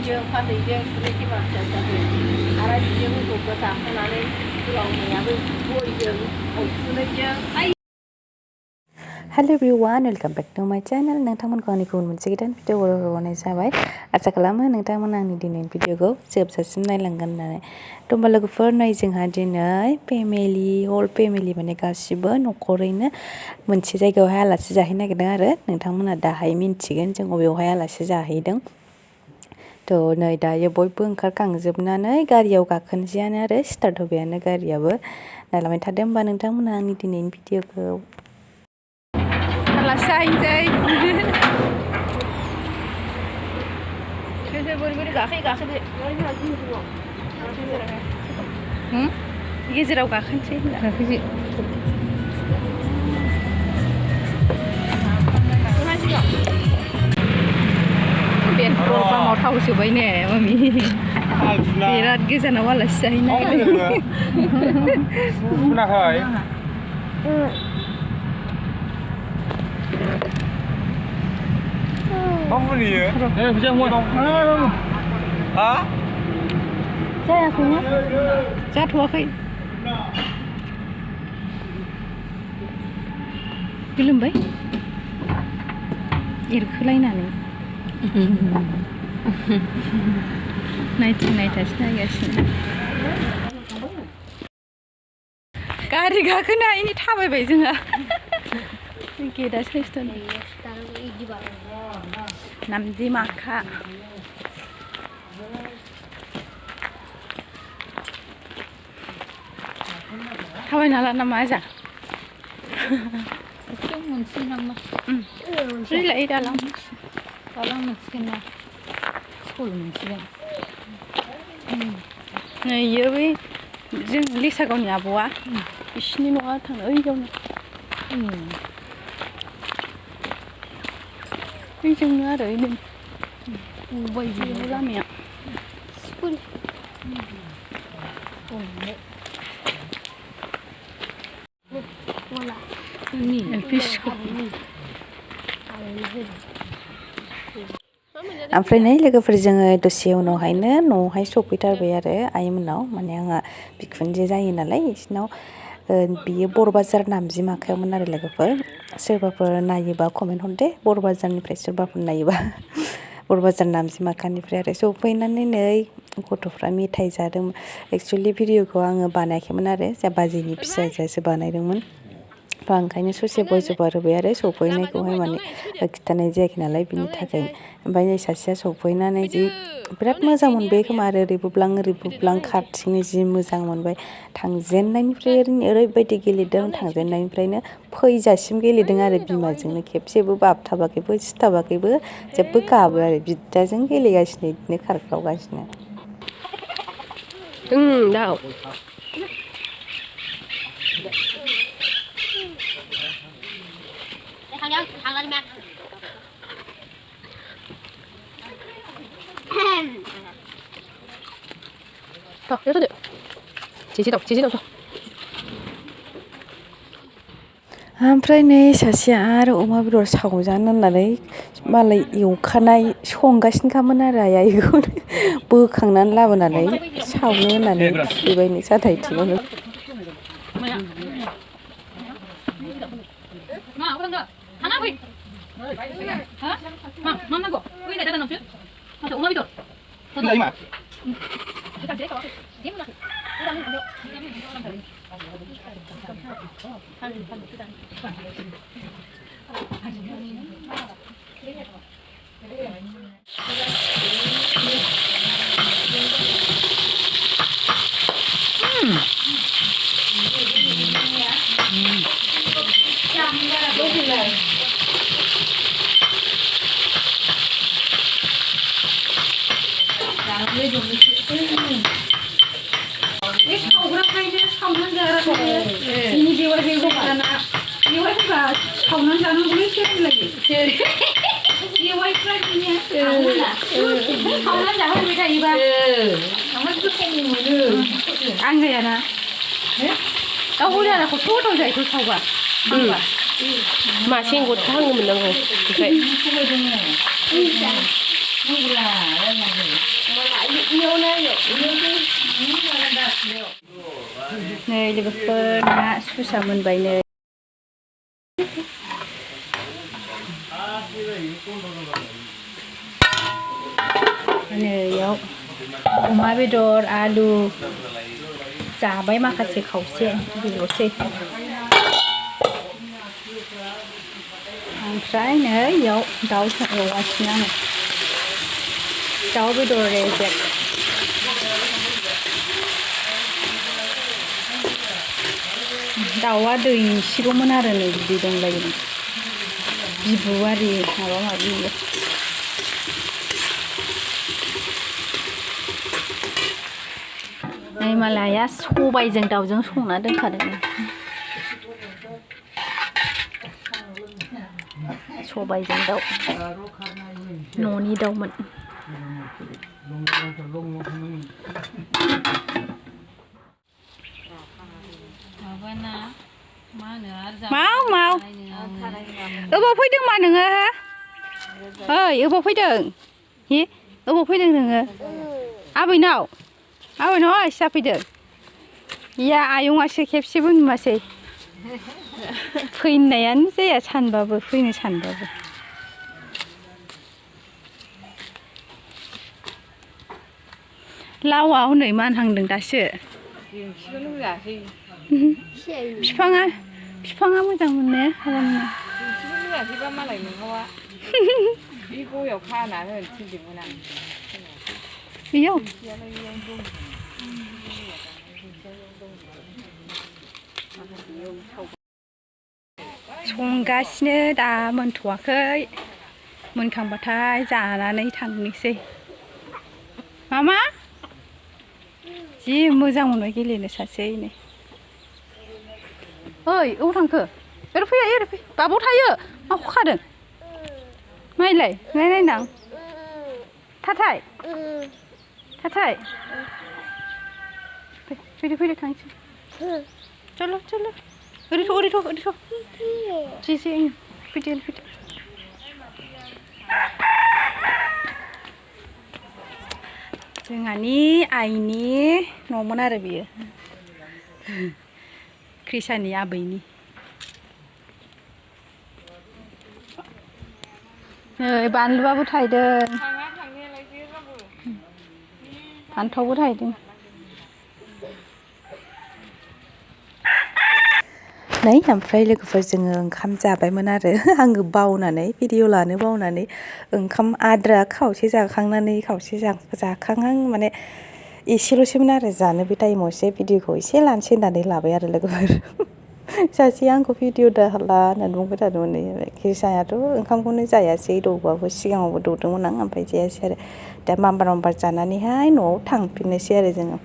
फाथैजों सिलेखिमा फिसा फिसाखौ आरायजों मोसौखौ जाहोनानै लावनायाबो गयजों अफ्रुनायजों Hello everyone, welcome back to my channel. नोंथांमोनखौ आंनि गुबुन मोनसे गोदान भिडिअ हरनाय जाबाय। आसा खालामो नोंथांमोना आंनि दिनैनि भिडिअखौ जोबजासिम नायलांगोन होननानै। होमबा लोगोफोर नै जोंहा दिनै होल फेमिलि माने गासिबो न'खरैनो मोनसे जायगायावहाय आलासि जाहैनो नागिरदों आरो नोंथांमोना दाहाय मिन्थिगोन जों अबेयावहाय आलासि जाहैदों। थ' नै दायो बयबो ओंखारखांजोबनानै गारियाव गाखोनोसैयानो आरो स्टार्ट होबायानो गारियाबो। नायलांबाय थादो होमबा नोंथांमोना आंनि दिनैनि भिडिअखौ। आलासि जाहैनोसै गेजेराव गाखोनोसै पेट्रल पाम्पआव थाव सोबाय ने मामि बिराद गोजानाव आलासि जाहैनो Apa ni ya? Bisa muat dong. Hah? जायाखैना जाथ'वाखै गोलोमबाय एरखोलायनानै नायथासो नायगासिनो गारि गाखोनो हायिनि थाबायबाय जोंहा गेटआ साइसथार नामदि माखा थाबायनो हाला नामा जा रिलाय दालां मोनसिगोन ना स्कुल मोनसिगोन नैयो बै जों लिसागावनि आब'आ बिसिनि न'आ थाङो ओइयावनो ओइजोंनो आरो ओइनो बबायदिनो लामाया स्कुल एलपि स्कुल ओमफ्राय नै लोगोफोर जोङो दसे उनावहायनो न'आवहाय सफैथारबाय आरो आइमोनाव माने आंहा बिखुनजो जायो नालाय बिसिनाव बियो बर' बाजार नामजि माखायावमोन आरो लोगोफोर सोरबाफोर नायोबा कमेन्ट हरदे बर' बाजारनिफ्राय सोरबाफोर नायोबा बर' बाजार नामजि माखानिफ्राय आरो सफैनानै नै गथ'फ्रा मेथाइ जादों एक्सुवेलि भिडिअखौ आङो बानायाखैमोन आरो जा बाजैनि फिसाजोआसो बानायदोंमोन ओंखायनो ससे भइस अभार होबाय आरो सफैनायखौहाय माने खिन्थानाय जायाखै नालाय बिनि थाखाय ओमफ्राय सासेया सफैनानै जि बिराद मोजां मोनबाय खोमा आरो ओरैबोब्लां खारथिंनो जि मोजां मोनबाय थांजेननायनिफ्राय ओरैबायदि गेलेदों थांजेननायनिफ्रायनो फैजासिम गेलेदों आरो बिमाजोंनो खेबसेबो बाबथाबाखैबो सिथाबाखैबो जेबो गाबो आरो बिदाजों गेलेगासिनो बिदिनो खारख्रावगासिनो दाउ ओमफ्राय नै सासेया आरो अमा बेदर सावजानो होननानै मालाय एवखानाय संगासिनोखामोन आरो आइया बेखौनो बोखांनानै लाबोनानै सावनो होननानै खुबैबाय नै साथायथिङावनो आंगायाना दाउ हरियाना खथ' गोथाव जायोथ' सावबा मासे गथा हांनो मोननांगौ ओमफ्राय नै लोगोफोर ना सुसा मोनबाय नै नैयाव अमा बेदर आलु जाबाय माखासे खावसे बेल'सै ओमफ्राय नै इयाव दाउ एवगासिनो आङो दाउ बेदर रेजेक दाउआ दै एसेल'मोन आरो नै बिदै दंलायोमोन बिबु आरि माबा माबि नै मालाया सबायजों दाउजों संना दोनखादों सबायजों दाउ न'नि दाउमोन माव अबाव फैदों मा नोङो ओइ अबाव फैदों हि अबाव फैदों नोङो आबैनाव आइस जाफैदों या आयंआसो खेबसेबो नुवासै फैनायानो जाया सानबाबो फैनो सानबाबो लावा हनै मानहांदों दासो बिफाङा मोजां मोनो आरामनो मालाय नोंहावा बे गयाव खानानै थिनदोंमोन आं बेयाव संगासिनो दा मोनथ'वाखै मोनखांबाथाय जानानै थांनोसै मामा जि मोजां मोनबाय गेलेनो सासेयैनो ओइ अबाव थांखो ओरै फै बाबाव थायो माखौ खादों नायलाय नायनां थाथाय फैदो थांसै चल ओरैथ' जेसे फैदो जोंहानि आइनि न'मोन आरो बियो क्रिसानि आबैनि नै बानलुआबो थायदों फान्थावबो थायदों नै ओमफ्राय लोगोफोर जोङो ओंखाम जाबायमोन आरो आङो बावनानै भिडिअ लानो बावनानै ओंखाम आद्रा खावसे जाखांनानै खावसे जाखांहां माने एसेल'सैमोन आरो जानो बे टाइमाव एसे भिडिअखौ एसे लानोसै होननानै लाबाय आरो लोगोफोर सासेया आंखौ भिडिअ दा ला होननानै बुंबाय थादोंमोन क्रिसायाथ' ओंखामखौनो जायासै दौबाबो सिगाङावबो दौदोंमोन आं ओमफ्राय जायासै आरो दा माम्बार जानानैहाय न'आव थांफिननोसै आरो जोङो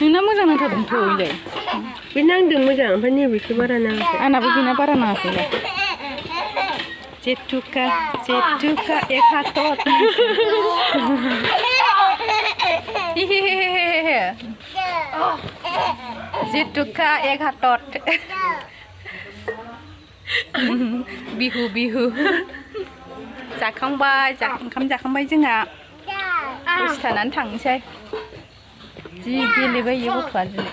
नोंना मोजां नांथारदोंथ' इलाय बे नांदों मोजां ओमफ्राय नैबेखौ बारा नाङाखै आंनाबो बेना बारा नाङाखैला जेथुका एक हाथर जेथुका एक हाथर बिहु जाखांबाय ओंखाम जाखांबाय जोंहा दसे थानानै थांनोसै जि गेलेबाय इयो गथ'आ दिनै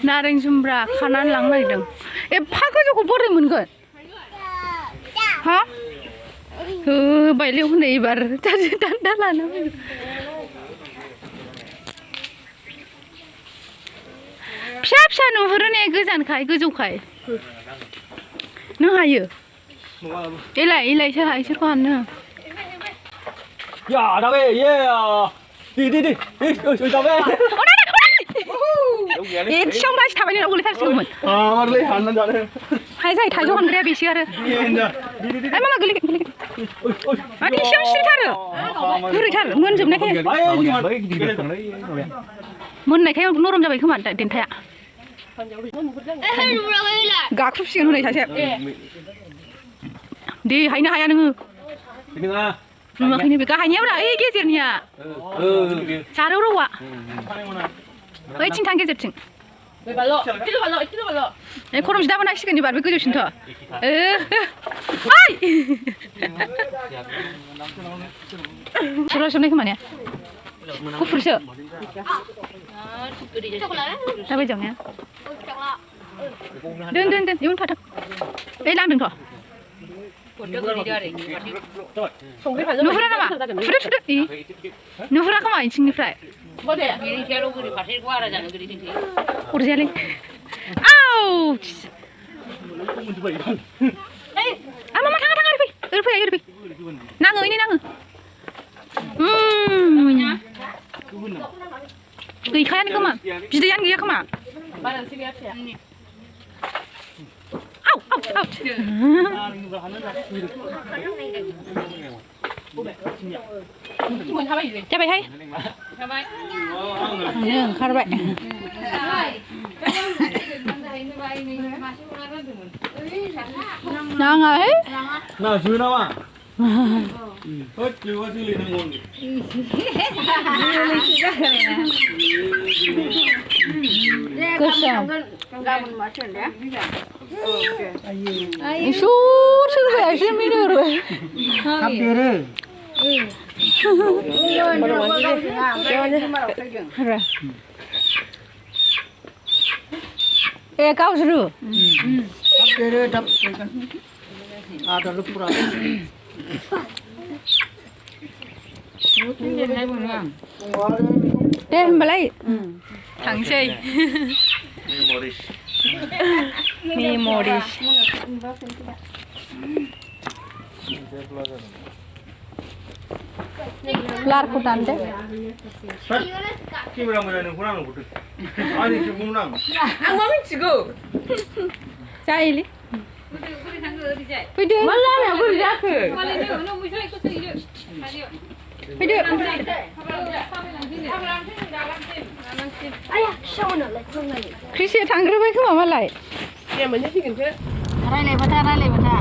नारें जुमब्रा खानानै लांनो नागिरदों एफा गोजौखौ बोरै मोनगोन हा होबायलै हनै एबार दान्दा लाना फैगोन फिसा नुहुरो ने गोजानखाय गोजौखाय नों हायो एलाय इसोरखौ हानो Ja, da är Di. Da är. एसेयाव मानसि थाबायनो गोलैथारसिगौमोन मारलै हानना जानो हाय जाय थाइजौ हानग्राया बेसो आरो आइ मामा गोलैगोन माथो एसेयाव सिरिथारो गुरैथार मोनजोबनायखाय मोननायखाय नरम जाबाय खोमा देन्थाया गाख्रुबसिगोन हनै सासे दे हायनो हाया नोङो नुवाखैनो बे गाहायनियाब्रा ओइ गेजेरनिया जारौ रौआ ओइथिं थां गेजेरथिं खरम जिदा मोनासिगोन एबार बे गोजौसिनथ' ओइ सोरबा सोबनाय खोमा ने गुफुरसो दा बायदियाव ने दोन इयुन थाथों ओइ लांदोंथ' नुहुरा नामा फुदो नुहुरा खोमा इथिंनिफ्राय अरजायालै आउच मामा थाङा ओरै फै नाङो इनै नाङो गैखायानो खोमा बिदैयानो गैया खोमा आउ जाबायहाय ओंखारबाय नाङाहाय ना जुनावा होद जेवा सोलिनांगौ गोसोम इसुर सोरबायासो मिनिहरो थाब देरो ए गावज्रु थाब देरो थाब आदार पुरा दे होमबालाय थांसै मेम'रिस ब्लारखौ दानदो केमेरा मोजां नोंखौनो आंनो हरदो आंनि खेबगौमोन आं मा मिथिगौ जायोलै फैदो मा लामाया बोरै जाखो फैदो क्रिसिया थांग्रोबाय खोमा मालाय मोनजासिगोनसो रायलायबाय था